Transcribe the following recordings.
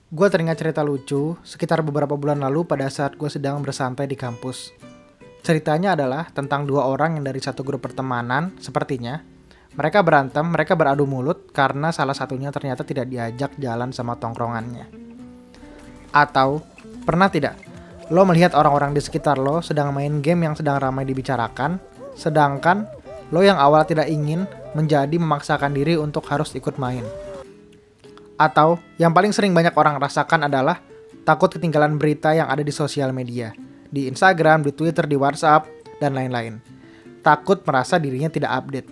Gue teringat cerita lucu sekitar beberapa bulan lalu pada saat gue sedang bersantai di kampus. Ceritanya adalah tentang dua orang yang dari satu grup pertemanan, sepertinya. Mereka berantem, mereka beradu mulut karena salah satunya ternyata tidak diajak jalan sama tongkrongannya. Atau, pernah tidak, lo melihat orang-orang di sekitar lo sedang main game yang sedang ramai dibicarakan, sedangkan lo yang awal tidak ingin menjadi memaksakan diri untuk harus ikut main. Atau yang paling sering banyak orang rasakan adalah takut ketinggalan berita yang ada di sosial media, di Instagram, di Twitter, di WhatsApp, dan lain-lain. Takut merasa dirinya tidak update.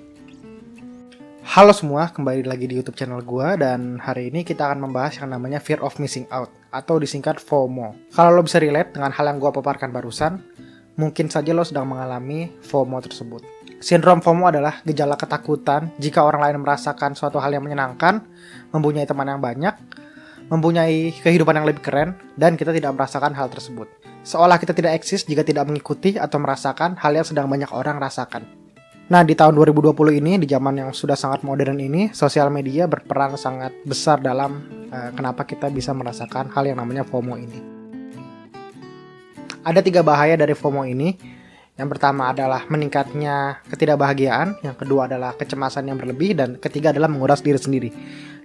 Halo semua, kembali lagi di YouTube channel gua dan hari ini kita akan membahas yang namanya Fear of Missing Out atau disingkat FOMO. Kalau lo bisa relate dengan hal yang gua paparkan barusan, mungkin saja lo sedang mengalami FOMO tersebut. Sindrom FOMO adalah gejala ketakutan jika orang lain merasakan suatu hal yang menyenangkan, mempunyai teman yang banyak, mempunyai kehidupan yang lebih keren, dan kita tidak merasakan hal tersebut. Seolah kita tidak eksis jika tidak mengikuti atau merasakan hal yang sedang banyak orang rasakan. Nah, di tahun 2020 ini, di zaman yang sudah sangat modern ini, sosial media berperan sangat besar dalam kenapa kita bisa merasakan hal yang namanya FOMO ini. Ada 3 bahaya dari FOMO ini. Yang pertama adalah meningkatnya ketidakbahagiaan, yang kedua adalah kecemasan yang berlebih, dan ketiga adalah menguras diri sendiri.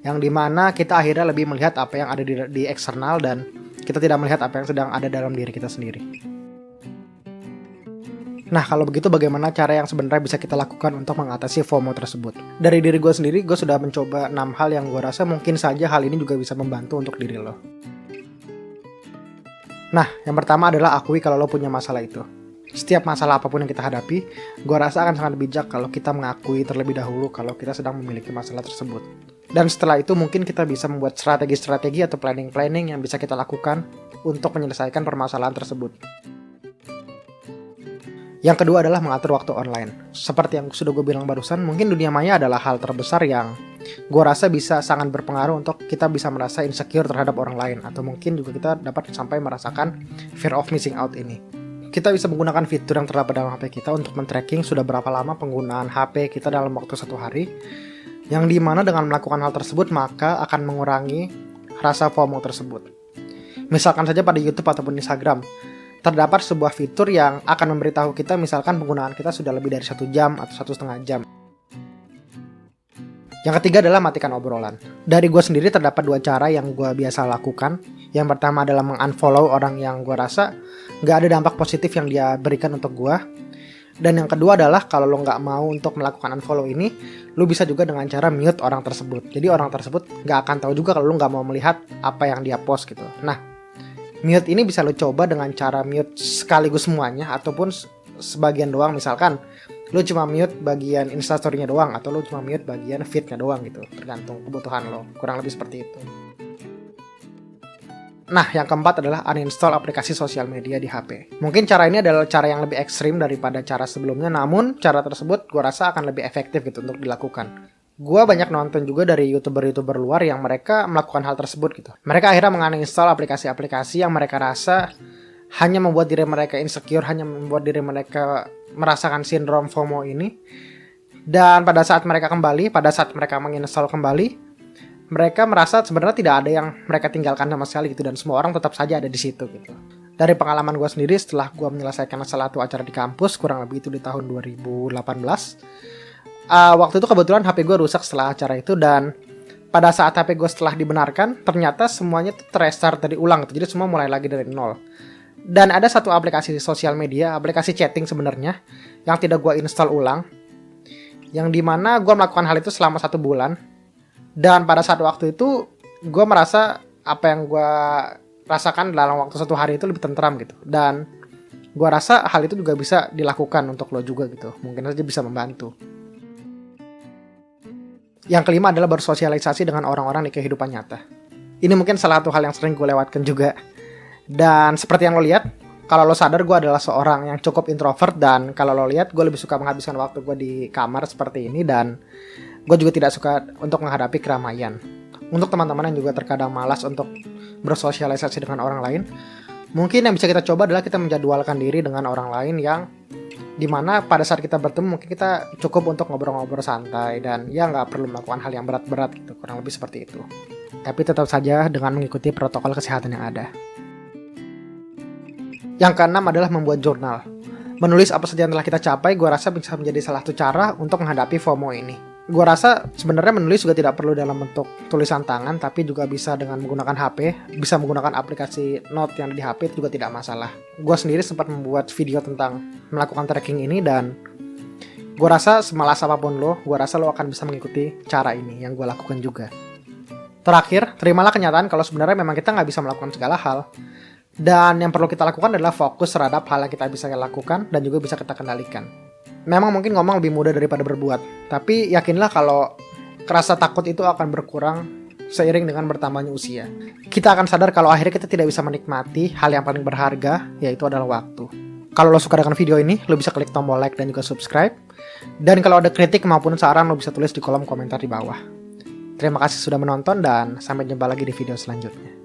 Yang dimana kita akhirnya lebih melihat apa yang ada di eksternal dan kita tidak melihat apa yang sedang ada dalam diri kita sendiri. Nah, kalau begitu bagaimana cara yang sebenarnya bisa kita lakukan untuk mengatasi FOMO tersebut? Dari diri gue sendiri, gue sudah mencoba 6 hal yang gue rasa mungkin saja hal ini juga bisa membantu untuk diri lo. Nah, yang pertama adalah akui kalau lo punya masalah itu. Setiap masalah apapun yang kita hadapi, gue rasa akan sangat bijak kalau kita mengakui terlebih dahulu kalau kita sedang memiliki masalah tersebut. Dan setelah itu mungkin kita bisa membuat strategi-strategi atau planning-planning yang bisa kita lakukan untuk menyelesaikan permasalahan tersebut. Yang kedua adalah mengatur waktu online. Seperti yang sudah gue bilang barusan, mungkin dunia maya adalah hal terbesar yang gue rasa bisa sangat berpengaruh untuk kita bisa merasa insecure terhadap orang lain. Atau mungkin juga kita dapat sampai merasakan fear of missing out ini. Kita bisa menggunakan fitur yang terdapat dalam HP kita untuk men-tracking sudah berapa lama penggunaan HP kita dalam waktu 1 hari, yang dimana dengan melakukan hal tersebut maka akan mengurangi rasa FOMO tersebut. Misalkan saja pada YouTube ataupun Instagram, terdapat sebuah fitur yang akan memberitahu kita misalkan penggunaan kita sudah lebih dari 1 jam atau 1,5 jam. Yang ketiga adalah matikan obrolan. Dari gue sendiri terdapat 2 cara yang gue biasa lakukan. Yang pertama adalah meng-unfollow orang yang gue rasa gak ada dampak positif yang dia berikan untuk gue. Dan yang kedua adalah kalau lo gak mau untuk melakukan unfollow ini, lo bisa juga dengan cara mute orang tersebut. Jadi orang tersebut gak akan tahu juga kalau lo gak mau melihat apa yang dia post gitu. Nah, mute ini bisa lo coba dengan cara mute sekaligus semuanya ataupun sebagian doang. Misalkan lo cuma mute bagian instastory-nya doang atau lo cuma mute bagian feed-nya doang gitu. Tergantung kebutuhan lo, kurang lebih seperti itu. Nah, yang keempat adalah uninstall aplikasi sosial media di HP. Mungkin cara ini adalah cara yang lebih ekstrim daripada cara sebelumnya, namun cara tersebut gue rasa akan lebih efektif gitu untuk dilakukan. Gue banyak nonton juga dari YouTuber-YouTuber luar yang mereka melakukan hal tersebut gitu. Mereka akhirnya menguninstall aplikasi-aplikasi yang mereka rasa hanya membuat diri mereka insecure, hanya membuat diri mereka merasakan sindrom FOMO ini. Dan pada saat mereka menginstall kembali, mereka merasa sebenarnya tidak ada yang mereka tinggalkan sama sekali gitu, dan semua orang tetap saja ada di situ gitu. Dari pengalaman gue sendiri setelah gue menyelesaikan salah satu acara di kampus, kurang lebih itu di tahun 2018, waktu itu kebetulan HP gue rusak setelah acara itu, dan pada saat HP gue setelah dibenarkan, ternyata semuanya tuh terestart dari ulang gitu, jadi semua mulai lagi dari nol. Dan ada satu aplikasi sosial media, aplikasi chatting sebenarnya, yang tidak gue install ulang, yang dimana gue melakukan hal itu selama 1 bulan. Dan pada saat waktu itu, gue merasa apa yang gue rasakan dalam waktu 1 hari itu lebih tentram gitu. Dan gue rasa hal itu juga bisa dilakukan untuk lo juga gitu. Mungkin saja bisa membantu. Yang kelima adalah bersosialisasi dengan orang-orang di kehidupan nyata. Ini mungkin salah satu hal yang sering gue lewatkan juga. Dan seperti yang lo lihat, kalau lo sadar gue adalah seorang yang cukup introvert. Dan kalau lo lihat, gue lebih suka menghabiskan waktu gue di kamar seperti ini. Dan gue juga tidak suka untuk menghadapi keramaian. Untuk teman-teman yang juga terkadang malas untuk bersosialisasi dengan orang lain, mungkin yang bisa kita coba adalah kita menjadwalkan diri dengan orang lain yang dimana pada saat kita bertemu mungkin kita cukup untuk ngobrol-ngobrol santai dan ya nggak perlu melakukan hal yang berat-berat gitu, kurang lebih seperti itu. tapi tetap saja dengan mengikuti protokol kesehatan yang ada. Yang keenam adalah membuat jurnal. Menulis apa saja yang telah kita capai, gue rasa bisa menjadi salah satu cara untuk menghadapi FOMO ini. Gue rasa sebenarnya menulis juga tidak perlu dalam bentuk tulisan tangan, tapi juga bisa dengan menggunakan HP, bisa menggunakan aplikasi note yang ada di HP, itu juga tidak masalah. Gue sendiri sempat membuat video tentang melakukan tracking ini, dan gue rasa semalas apapun lo, gue rasa lo akan bisa mengikuti cara ini yang gue lakukan juga. Terakhir, terimalah kenyataan kalau sebenarnya memang kita nggak bisa melakukan segala hal. Dan yang perlu kita lakukan adalah fokus terhadap hal yang kita bisa lakukan dan juga bisa kita kendalikan. Memang mungkin ngomong lebih mudah daripada berbuat, tapi yakinlah kalau rasa takut itu akan berkurang seiring dengan bertambahnya usia. Kita akan sadar kalau akhirnya kita tidak bisa menikmati hal yang paling berharga, yaitu adalah waktu. Kalau lo suka dengan video ini, lo bisa klik tombol like dan juga subscribe. Dan kalau ada kritik maupun saran, lo bisa tulis di kolom komentar di bawah. Terima kasih sudah menonton dan sampai jumpa lagi di video selanjutnya.